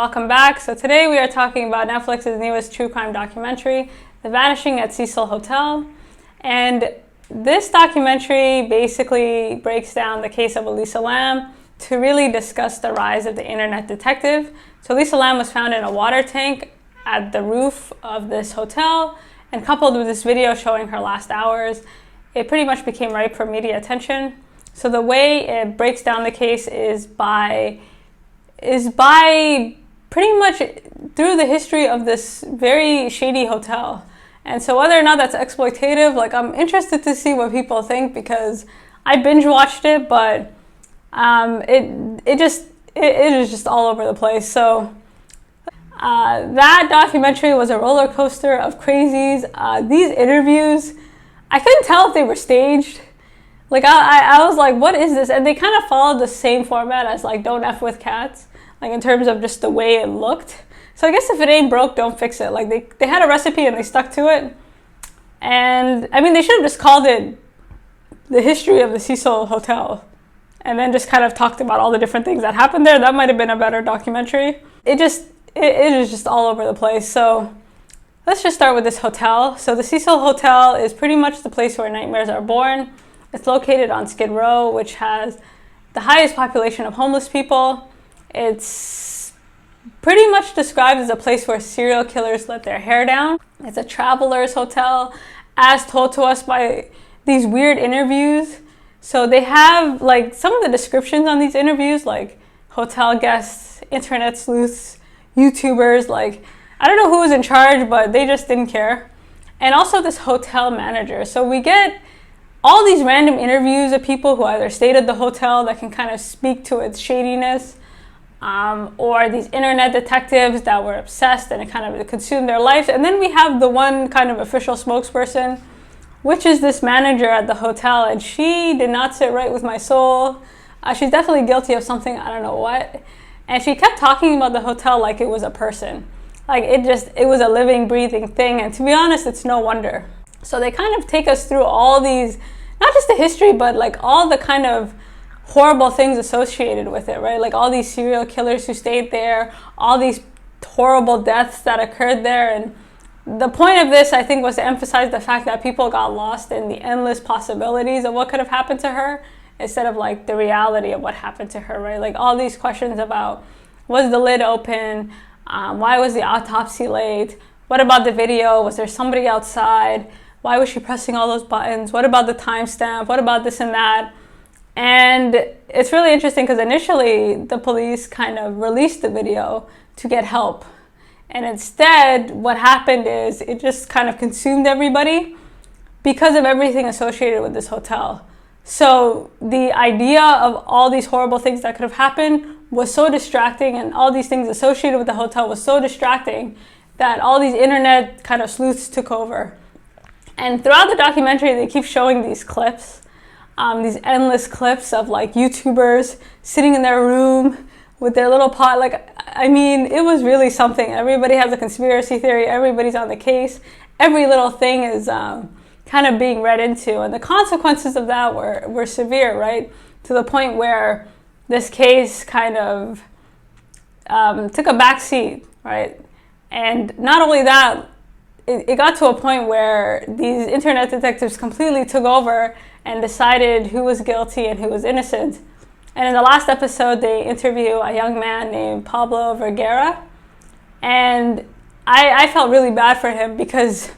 welcome back. So today we are talking about Netflix's newest true crime documentary, The Vanishing at Cecil Hotel. And this documentary basically breaks down the case of Elisa Lam to really discuss the rise of the internet detective. So Elisa Lam was found in a water tank at the roof of this hotel, and coupled with this video showing her last hours, it pretty much became ripe for media attention. So the way it breaks down the case is by pretty much through the history of this very shady hotel. And so whether or not that's exploitative, like, I'm interested to see what people think, because I binge watched it, but it is just all over the place. So that documentary was a roller coaster of crazies. These interviews, I couldn't tell if they were staged. Like, I was like, what is this? And they kind of followed the same format as like Don't F With Cats, like in terms of just the way it looked. So I guess if it ain't broke, don't fix it. Like they had a recipe and they stuck to it. And I mean, they should have just called it The History of the Cecil Hotel and then just kind of talked about all the different things that happened there. That might have been a better documentary. It is just all over the place. So let's just start with this hotel. So the Cecil Hotel is pretty much the place where nightmares are born. It's located on Skid Row, which has the highest population of homeless people. It's pretty much described as a place where serial killers let their hair down. It's a traveler's hotel, as told to us by these weird interviews. So they have like some of the descriptions on these interviews, like hotel guests, internet sleuths, YouTubers, like I don't know who was in charge, but they just didn't care. And also this hotel manager. So we get all these random interviews of people who either stayed at the hotel that can kind of speak to its shadiness, or these internet detectives that were obsessed and it kind of consumed their lives. And then we have the one kind of official spokesperson, which is this manager at the hotel, and she did not sit right with my soul. She's definitely guilty of something, I don't know what. And she kept talking about the hotel like it was a person. Like it was a living, breathing thing. And to be honest, it's no wonder. So they kind of take us through all these, not just the history, but like all the kind of horrible things associated with it, right? Like all these serial killers who stayed there, all these horrible deaths that occurred there. And the point of this, I think, was to emphasize the fact that people got lost in the endless possibilities of what could have happened to her, instead of like the reality of what happened to her, right? Like all these questions about, was the lid open? Why was the autopsy late? What about the video? Was there somebody outside? Why was she pressing all those buttons? What about the timestamp? What about this and that? And it's really interesting because initially the police kind of released the video to get help. And instead, what happened is it just kind of consumed everybody because of everything associated with this hotel. So the idea of all these horrible things that could have happened was so distracting, and all these things associated with the hotel was so distracting that all these internet kind of sleuths took over. And throughout the documentary, they keep showing these clips, these endless clips of like YouTubers sitting in their room with their little pot. Like, I mean, it was really something. Everybody has a conspiracy theory. Everybody's on the case. Every little thing is kind of being read into. And the consequences of that were severe, right? To the point where this case kind of took a back seat, right? And not only that, it got to a point where these internet detectives completely took over and decided who was guilty and who was innocent. And in the last episode, they interview a young man named Pablo Vergara. And I felt really bad for him because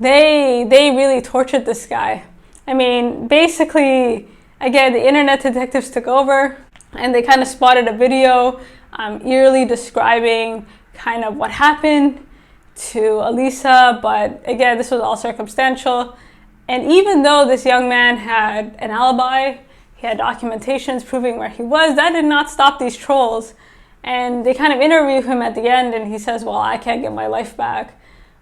they really tortured this guy. I mean, basically, again, the internet detectives took over and they kind of spotted a video eerily describing kind of what happened to Elisa, but again, this was all circumstantial. And even though this young man had an alibi, he had documentations proving where he was, that did not stop these trolls. And they kind of interview him at the end, and he says, well, I can't get my life back.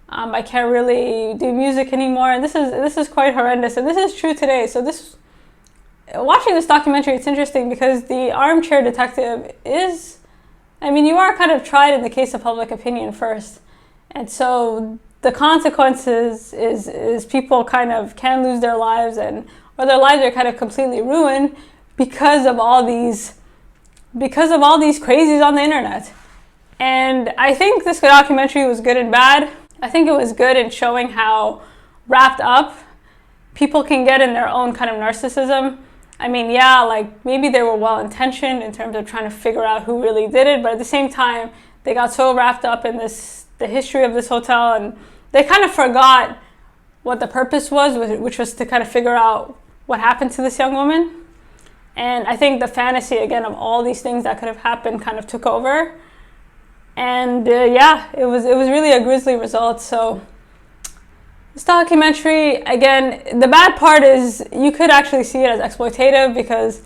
I can't really do music anymore. And this is quite horrendous. And this is true today. So watching this documentary, it's interesting because the armchair detective is, I mean, you are kind of tried in the case of public opinion first. And so the consequences is people kind of can lose their lives, or their lives are kind of completely ruined because of all these crazies on the internet. And I think this documentary was good and bad. I think it was good in showing how wrapped up people can get in their own kind of narcissism. I mean, yeah, like maybe they were well intentioned in terms of trying to figure out who really did it, but at the same time, they got so wrapped up in the history of this hotel, and they kind of forgot what the purpose was, which was to kind of figure out what happened to this young woman. And I think the fantasy, again, of all these things that could have happened kind of took over. And yeah, it was really a grisly result. So this documentary, again, the bad part is you could actually see it as exploitative because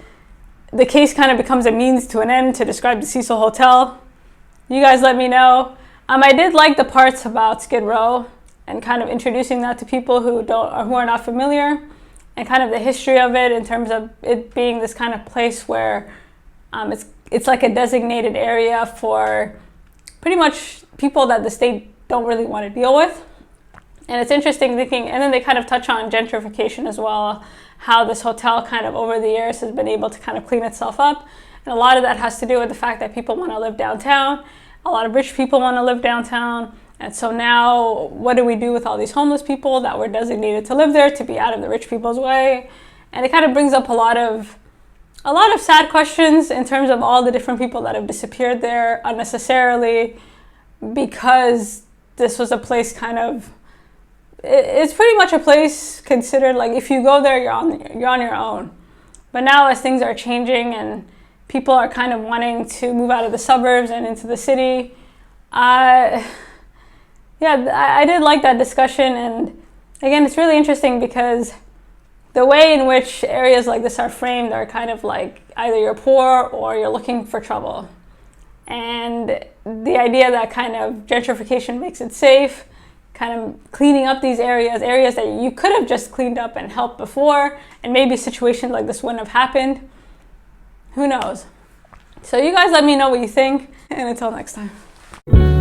the case kind of becomes a means to an end to describe the Cecil Hotel. You guys let me know. I did like the parts about Skid Row and kind of introducing that to people who are not familiar, and kind of the history of it in terms of it being this kind of place where it's like a designated area for pretty much people that the state don't really want to deal with. And it's interesting thinking, and then they kind of touch on gentrification as well, how this hotel kind of over the years has been able to kind of clean itself up. And a lot of that has to do with the fact that people want to live downtown. A lot of rich people want to live downtown. And so now what do we do with all these homeless people that were designated to live there to be out of the rich people's way? And it kind of brings up a lot of sad questions in terms of all the different people that have disappeared there unnecessarily because this was a place it's pretty much a place considered like if you go there, you're on your own. But now as things are changing and people are kind of wanting to move out of the suburbs and into the city, I did like that discussion. And again, it's really interesting because the way in which areas like this are framed are kind of like either you're poor or you're looking for trouble. And the idea that kind of gentrification makes it safe, kind of cleaning up these areas that you could have just cleaned up and helped before, and maybe situations like this wouldn't have happened. Who knows? So you guys let me know what you think, and until next time.